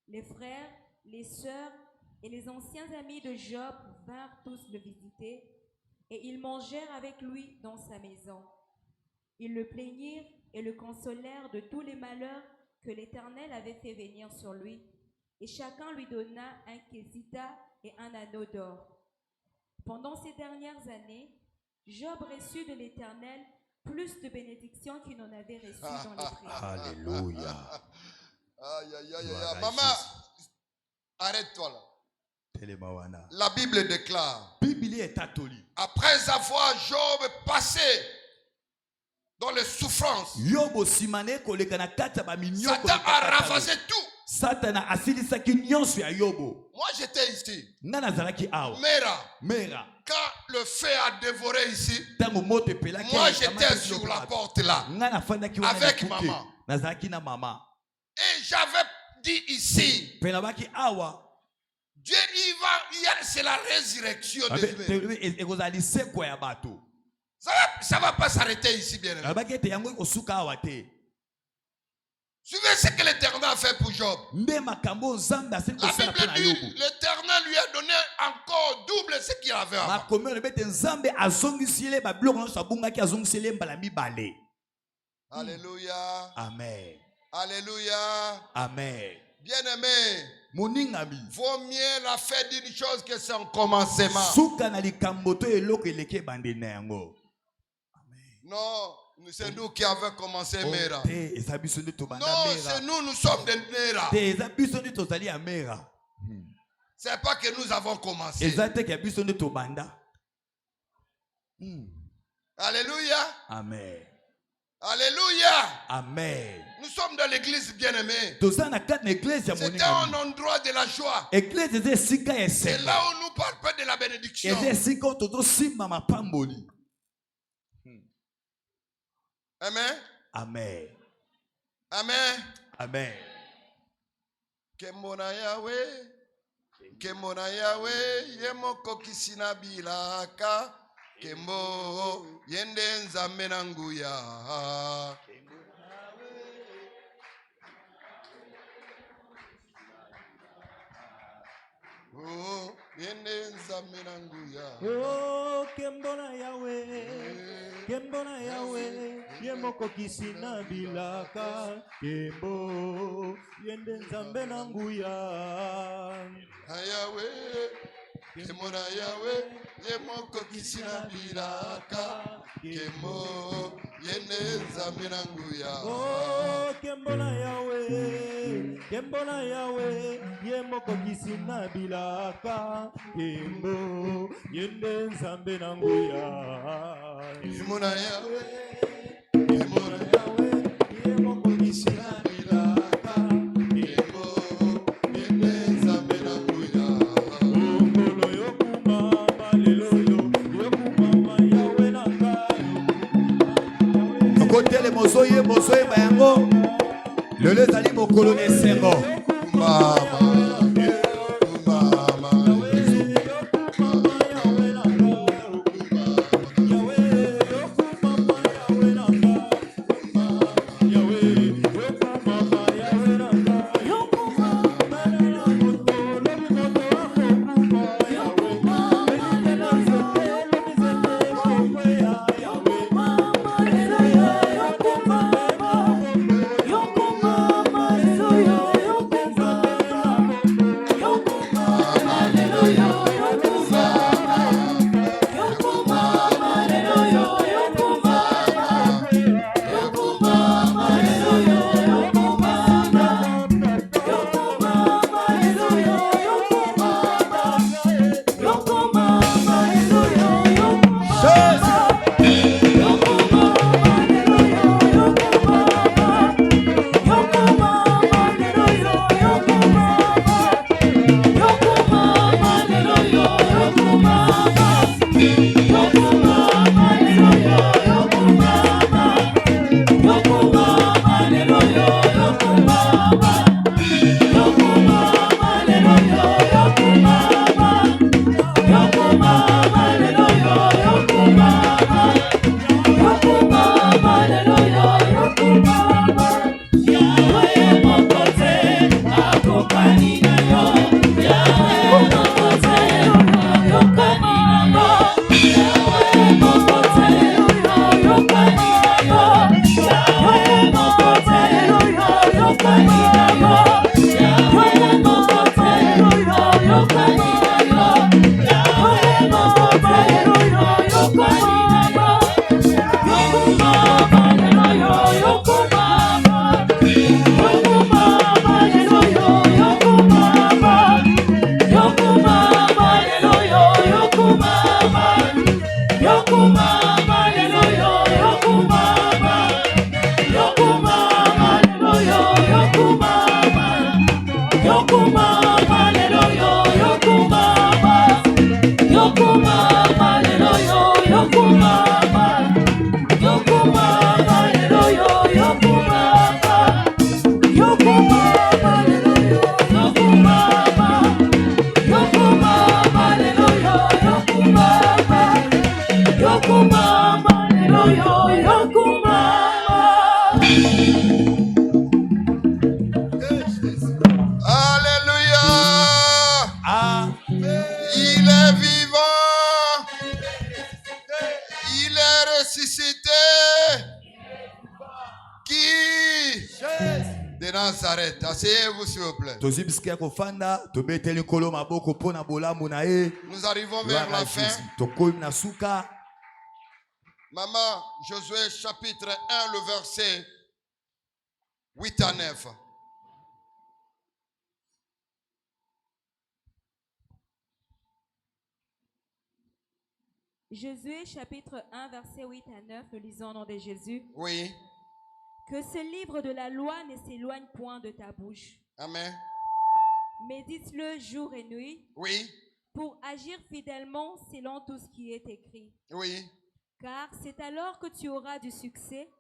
Speaker 3: Les frères, les sœurs et les anciens amis de Job vinrent tous le visiter, et ils mangèrent avec lui dans sa maison. Ils le plaignirent et le consolèrent de tous les malheurs que l'Éternel avait fait venir sur lui, et chacun lui donna un quesita et un anneau d'or. Pendant ces dernières années, Job reçut de l'Éternel plus de bénédictions qu'il n'en avait reçu dans les prières.
Speaker 2: Alléluia.
Speaker 1: Aïe, aïe, aïe, aïe. Maman, arrête-toi là.
Speaker 2: Telemawana.
Speaker 1: La Bible déclare,
Speaker 2: Biblia est atoli.
Speaker 1: après avoir Job passé dans les souffrances,
Speaker 2: Yobo simane koleka na kati ya baminyo
Speaker 1: Satan a ravagé tout.
Speaker 2: Satana asilisaki nyonso ya Yobo.
Speaker 1: Moi j'étais ici.
Speaker 2: Nga nazalaki awa. Mera.
Speaker 1: Quand le feu a dévoré ici,
Speaker 2: Tango moto epelaki.
Speaker 1: moi j'étais sur la porte là.
Speaker 2: Nga nafandaki wana
Speaker 1: avec
Speaker 2: na kuke.
Speaker 1: maman.
Speaker 2: Nazalaki na mama.
Speaker 1: Et j'avais dit ici,
Speaker 2: Penabaki awa.
Speaker 1: Dieu c'est la résurrection de Dieu.
Speaker 2: Ekozali sekwa ya bato.
Speaker 1: Ça va pas s'arrêter ici, bien aimé. Suivez ce que l'Éternel a fait pour Job. La Bible dit, l'Éternel lui a donné encore double ce qu'il avait avant. Alléluia.
Speaker 2: Amen.
Speaker 1: Alléluia.
Speaker 2: Amen.
Speaker 1: Bien aimé,
Speaker 2: Moningami.
Speaker 1: vaut mieux la faire d'une chose que son commencement. Non, c'est nous qui avons commencé Mera. Non, c'est nous sommes des Mera. C'est pas que nous avons commencé. Alléluia.
Speaker 2: Amen.
Speaker 1: Alléluia.
Speaker 2: Amen.
Speaker 1: Nous sommes dans l'église bien-aimée.
Speaker 2: C'est
Speaker 1: un endroit de la joie. C'est là où nous parlons pas de la bénédiction. Amen.
Speaker 2: Amen.
Speaker 1: Amen.
Speaker 2: Amen.
Speaker 1: Kemona Yahweh. Kemona Yahweh. Yemoko kisina bilaka. Kembo. Yende nzambe nanguya. Oh, yende nzambe nanguya.
Speaker 4: Oh, kembona Yahweh, kembona Yahweh, yemoko kisina bilaka, kembo, yende nzambe nanguya.
Speaker 1: Yahweh, Nkembo na Yahweh, ye moko kisina bilaka. Nkembo, yene nzambe na nguya.
Speaker 4: Oh, Nkembo na Yahweh, Nkembo na Yahweh, ye moko kisina bilaka. Nkembo, yene nzambe na nguya.
Speaker 1: Nkembo na Yahweh,
Speaker 4: Nkembo na Yahweh, ye moko kisina bilaka.
Speaker 1: Nkembo, yene nzambe na nguya.
Speaker 4: Okolo yokumama lelo yokumama Yahweh na ngai.
Speaker 2: Kotele mozoye bayango. Lelo ezali mokolo na esengo.
Speaker 1: Mama. Asseyez-vous s'il vous plaît. Nous arrivons vers la fin. Maman, Josué chapitre 1, le verset 8 à 9.
Speaker 3: Josué chapitre 1, verset 8 à 9, nous lisons au nom de Jésus.
Speaker 1: Oui.
Speaker 3: Que ce livre de la loi ne s'éloigne point de ta bouche.
Speaker 1: Amen.
Speaker 3: Médite-le jour et nuit.
Speaker 1: Oui.
Speaker 3: Pour agir fidèlement selon tout ce qui est écrit.
Speaker 1: Oui.
Speaker 3: Car c'est alors que tu auras du succès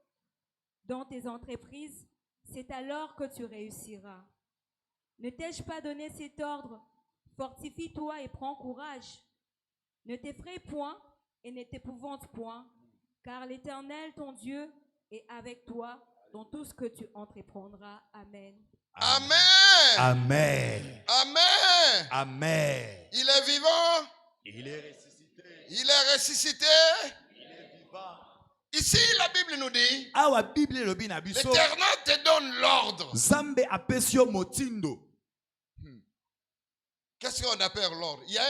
Speaker 3: dans tes entreprises, c'est alors que tu réussiras. Ne t'ai-je pas donné cet ordre? Fortifie-toi et prends courage. Ne t'effraie point et ne t'épouvante point, car l'Éternel, ton Dieu, est avec toi dans tout ce que tu entreprendras. Amen.
Speaker 1: Amen.
Speaker 2: Amen.
Speaker 1: Amen.
Speaker 2: Amen.
Speaker 1: Il est vivant.
Speaker 2: Il est ressuscité.
Speaker 1: Il est ressuscité.
Speaker 2: Il est vivant.
Speaker 1: Ici, la Bible nous dit,
Speaker 2: l'Éternel
Speaker 1: te donne l'ordre.
Speaker 2: Zambe apesio motindo.
Speaker 1: Qu'est-ce qu'on appelle l'ordre? Il y a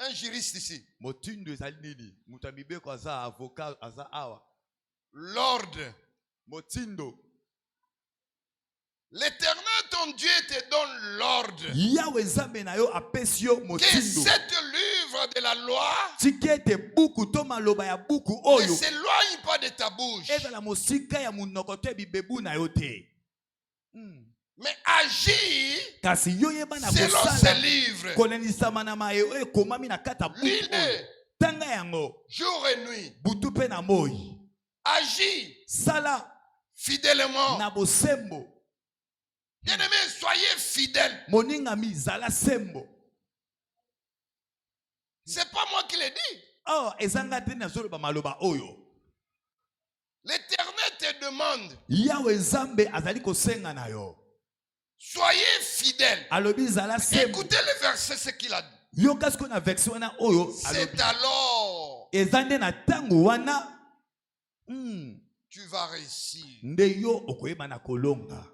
Speaker 1: un juriste ici.
Speaker 2: Motindo ezali nini? Mutu amibeko aza avocat aza awa.
Speaker 1: L'ordre.
Speaker 2: Motindo.
Speaker 1: L'Éternel, ton Dieu, te donne l'ordre.
Speaker 2: Yahweh Nzambe na yo apesi yo
Speaker 1: Que
Speaker 2: motindo.
Speaker 1: cette livre de la loi
Speaker 2: Tikete buku to maloba ya buku
Speaker 1: ne
Speaker 2: oyo.
Speaker 1: s'éloigne pas de ta bouche,
Speaker 2: Ezala mosika ya munoko te bibebu na yo te.
Speaker 1: mais agis
Speaker 2: Kasi yo yeba na
Speaker 1: selon ce
Speaker 2: kosala.
Speaker 1: livre.
Speaker 2: Kolenisama na maye oyo ekomami na kata buku oyo.
Speaker 1: Lis-le
Speaker 2: Tanga yango.
Speaker 1: jour et nuit.
Speaker 2: Butu pe na moi.
Speaker 1: Agis
Speaker 2: Sala
Speaker 1: fidèlement.
Speaker 2: na bosembo.
Speaker 1: Bien-aimés, soyez fidèles.
Speaker 2: Moningami zala sembo.
Speaker 1: C'est pas moi qui l'ai dit.
Speaker 2: Oh, ezanga te na zolo ba maloba oyo.
Speaker 1: L'Éternel te demande,
Speaker 2: Yahweh Nzambe azali kosenga na yo.
Speaker 1: soyez fidèles.
Speaker 2: Alobi zala sembo.
Speaker 1: Écoutez le verset, ce qu'il a dit.
Speaker 2: Yo kasko na version wana oyo alobi.
Speaker 1: C'est alors
Speaker 2: Ezande na tango wana.
Speaker 1: tu vas réussir.
Speaker 2: Nde yo okoyeba na kolonga.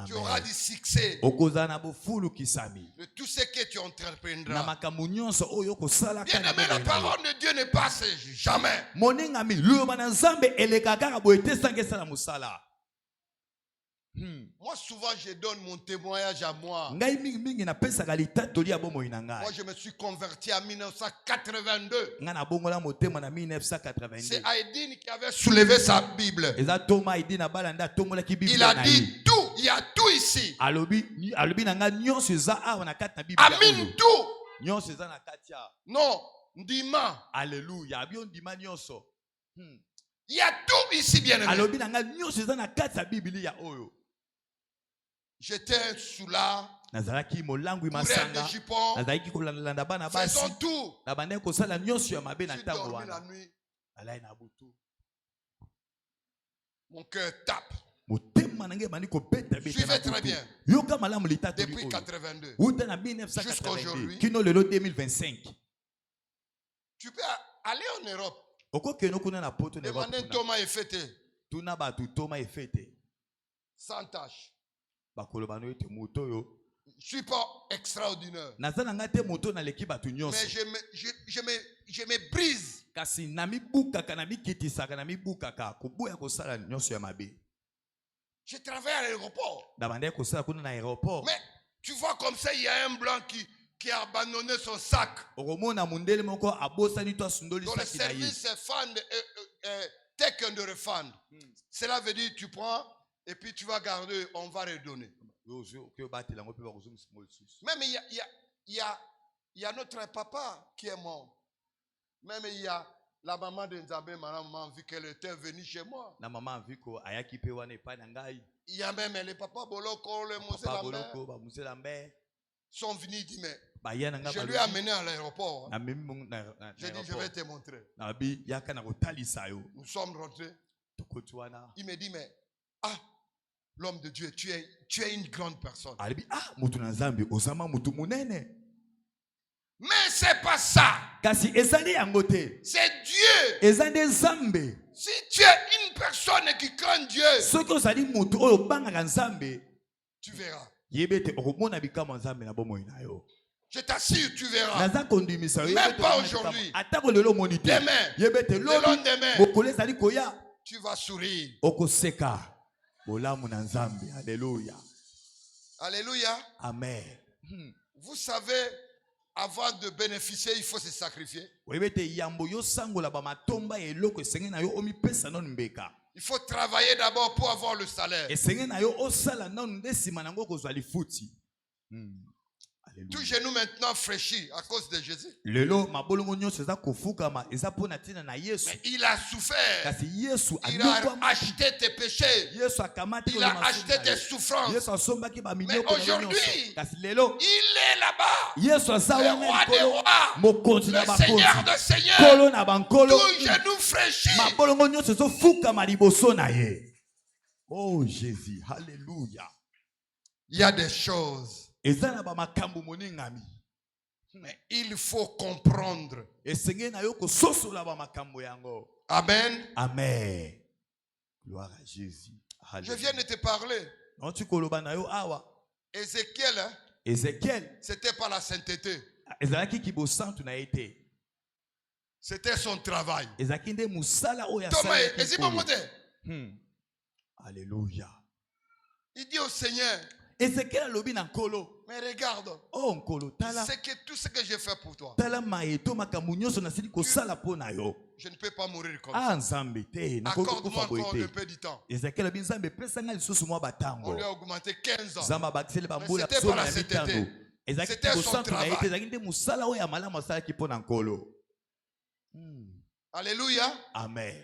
Speaker 1: Tu auras
Speaker 2: Amen.
Speaker 1: du succès
Speaker 2: Okoza na bofulu kisami.
Speaker 1: de tout ce que tu
Speaker 2: Na
Speaker 1: entreprendras.
Speaker 2: makambo nyonso oyo kosala kana
Speaker 1: Bien-aimé, la parole de Dieu ne passe jamais.
Speaker 2: monengami loba na Nzambe eleka kaka boye te sange sala musala.
Speaker 1: Moi, souvent, je donne mon témoignage à moi.
Speaker 2: Ngai mingi mingi na pesa kalita toli ya bomoi na ngai.
Speaker 1: Moi, je me suis converti en 1982.
Speaker 2: Nga na bongola motema na 1982.
Speaker 1: C'est Aïdine qui avait soulevé sa Bible.
Speaker 2: Eza Thomas idi na balanda tomola ki Bible
Speaker 1: Il a
Speaker 2: na
Speaker 1: dit
Speaker 2: ye.
Speaker 1: tout. Il y a tout ici.
Speaker 2: Alobi na nga nyonso eza awa na kati na Bible ya
Speaker 1: Amin
Speaker 2: oyo.
Speaker 1: tout.
Speaker 2: Nyonso eza na kati ya.
Speaker 1: Non, Ndima.
Speaker 2: Alléluia. Abi ondima nyonso.
Speaker 1: Il y a tout ici, bien aimé.
Speaker 2: Alobi na nga nyonso eza na kati ya Bible ya oyo.
Speaker 1: J'étais sous là.
Speaker 2: Nazalaki molangu
Speaker 1: Coureur
Speaker 2: masanga.
Speaker 1: de jupon.
Speaker 2: Nazalaki kolanda bana basi.
Speaker 1: Faisons tout.
Speaker 2: Na bande kosala nyonso ya mabe
Speaker 1: Je
Speaker 2: na
Speaker 1: suis
Speaker 2: ntango
Speaker 1: dormi la
Speaker 2: wana.
Speaker 1: nuit.
Speaker 2: Alai na butu.
Speaker 1: Mon cœur tape.
Speaker 2: Motema nange bani kobeta beta
Speaker 1: Suivez
Speaker 2: na
Speaker 1: très
Speaker 2: butu.
Speaker 1: bien.
Speaker 2: Yoka malamu litatu
Speaker 1: Depuis
Speaker 2: oyo.
Speaker 1: 82.
Speaker 2: Uta na
Speaker 1: Jusqu'à
Speaker 2: 1982.
Speaker 1: aujourd'hui.
Speaker 2: Kino lelo 2025.
Speaker 1: Tu peux aller en Europe.
Speaker 2: Okokeno kuna na poto na
Speaker 1: Demander
Speaker 2: Europe.
Speaker 1: Thomas et fêter.
Speaker 2: Tuna batu Thomas efete.
Speaker 1: Sans tâche.
Speaker 2: Bakoloba no ete moto yo.
Speaker 1: Je ne suis pas extraordinaire.
Speaker 2: Nazana ngate moto na leki batu nyonso.
Speaker 1: Mais je me brise.
Speaker 2: Kasi na mibukaka na mikitisaka na mibukaka koboya kosala nyonso ya mabe.
Speaker 1: Je travaille à l'aéroport.
Speaker 2: Na bande kosala kuna na aéroport.
Speaker 1: Mais tu vois comme ça, il y a un blanc qui a abandonné son sac.
Speaker 2: Okomona mundele moko abosani to asundoli
Speaker 1: Dans le
Speaker 2: saki na ye.
Speaker 1: service, c'est fund, take and refund. Cela veut dire tu prends et puis tu vas garder, on va redonner. Même il y a notre papa qui est mort. Même il y a la maman de Nzambe, ma maman, vu qu'elle était venue chez moi.
Speaker 2: Na maman viko ayaki pe wana epai na ngai.
Speaker 1: Il y a même les papas Boloko, le Moussé
Speaker 2: Papa
Speaker 1: Lambert,
Speaker 2: Boloko ba Moussé Lambert.
Speaker 1: sont venus dire, mais
Speaker 2: Ba yana nga
Speaker 1: je
Speaker 2: ba.
Speaker 1: lui ai amené à l'aéroport.
Speaker 2: Na memi mon na.
Speaker 1: J'ai dit, je vais te montrer.
Speaker 2: Na bi yaka na kotalisa yo.
Speaker 1: Nous sommes rentrés.
Speaker 2: Tokotwana.
Speaker 1: Il me dit, mais l'homme de Dieu, tu es une grande personne.
Speaker 2: Alibi mutu na Nzambe osama mutu munene.
Speaker 1: Mais c'est pas ça.
Speaker 2: Kasi ezali yango te.
Speaker 1: C'est Dieu.
Speaker 2: Ezande Nzambe.
Speaker 1: Si tu es une personne qui craint Dieu,
Speaker 2: Soki ozali mutu oyo bangaka Nzambe,
Speaker 1: tu verras.
Speaker 2: yebete okomona bikama Nzambe na bomoi na yo.
Speaker 1: Je t'assure, tu verras.
Speaker 2: Naza kondimisa yo.
Speaker 1: Même pas aujourd'hui.
Speaker 2: Atako lelo moni te.
Speaker 1: Demain,
Speaker 2: Yebete
Speaker 1: le
Speaker 2: lobi.
Speaker 1: lendemain,
Speaker 2: Mokolo ezali koya.
Speaker 1: tu vas sourire.
Speaker 2: Okoseka. Bolamu na Nzambe. Alléluia.
Speaker 1: Alléluia.
Speaker 2: Amen.
Speaker 1: Vous savez, avant de bénéficier, il faut se sacrifier.
Speaker 2: Oyebete yambo yo sangola ba matomba eloko esenge na yo omipesa non mbeka.
Speaker 1: Il faut travailler d'abord pour avoir le salaire.
Speaker 2: Esenge na yo osala non ndesima nango kozwa lifuti.
Speaker 1: Tout genou maintenant fraîchi à cause de Jésus.
Speaker 2: Lelo mabolongo nyonso eza kofukama eza pona tina na Yesu.
Speaker 1: Mais il a souffert.
Speaker 2: Kasi Yesu
Speaker 1: Il a acheté tes péchés.
Speaker 2: Yesu akamati
Speaker 1: Il a acheté tes souffrances.
Speaker 2: Yesu asombaki ba
Speaker 1: Mais
Speaker 2: minyoko na
Speaker 1: aujourd'hui,
Speaker 2: kasi lelo
Speaker 1: il est là-bas.
Speaker 2: Yesu
Speaker 1: Le
Speaker 2: azawa
Speaker 1: roi des rois.
Speaker 2: mokonzi na
Speaker 1: Le Seigneur
Speaker 2: bakonzi
Speaker 1: de Seigneurs.
Speaker 2: kolo na bankolo
Speaker 1: Tout genou fraîchi.
Speaker 2: mabolongo nyonso ezofukama liboso na ye. Oh Jésus, alléluia.
Speaker 1: Il y a des choses.
Speaker 2: Eza na ba makambo moningami.
Speaker 1: Mais il faut comprendre.
Speaker 2: Esenge na yo kososola ba makambo yango.
Speaker 1: Amen.
Speaker 2: Amen. Gloire à Jésus.
Speaker 1: Je viens de te parler.
Speaker 2: Non tu koloba na yo awa.
Speaker 1: Ézéchiel,
Speaker 2: Ézéchiel
Speaker 1: C'était pas la sainteté.
Speaker 2: ezalaki kibosantu na été.
Speaker 1: C'était son travail.
Speaker 2: Ezalaki nde musala oyo
Speaker 1: Thomas,
Speaker 2: asalaki
Speaker 1: est-ce
Speaker 2: nkolo.
Speaker 1: monté?
Speaker 2: Alléluia.
Speaker 1: Il dit au Seigneur,
Speaker 2: Ézéchiel alobi na nkolo.
Speaker 1: mais regarde,
Speaker 2: Oh nkolo tala.
Speaker 1: c'est que tout ce que j'ai fait pour toi,
Speaker 2: Tala maeto makambo nyonso nasili kosala mpo na yo.
Speaker 1: je ne peux pas mourir comme ça.
Speaker 2: Ah nzambe te nakoki
Speaker 1: Accorde-moi
Speaker 2: kokufa boye
Speaker 1: encore un
Speaker 2: te.
Speaker 1: peu du temps.
Speaker 2: Ézéchiel alobi nzambe pesanga lisusu mwa
Speaker 1: On
Speaker 2: batango.
Speaker 1: lui a augmenté 15 ans.
Speaker 2: Nzambe abakiseli bambula
Speaker 1: c'était
Speaker 2: psoma
Speaker 1: pas la
Speaker 2: ya
Speaker 1: sainteté.
Speaker 2: mitano. Ezalaki
Speaker 1: C'était son
Speaker 2: kibosantu na ye te,
Speaker 1: travail.
Speaker 2: ezalaki nde musala oyo ya malamu asalaki mpo na nkolo.
Speaker 1: Alléluia.
Speaker 2: Amen.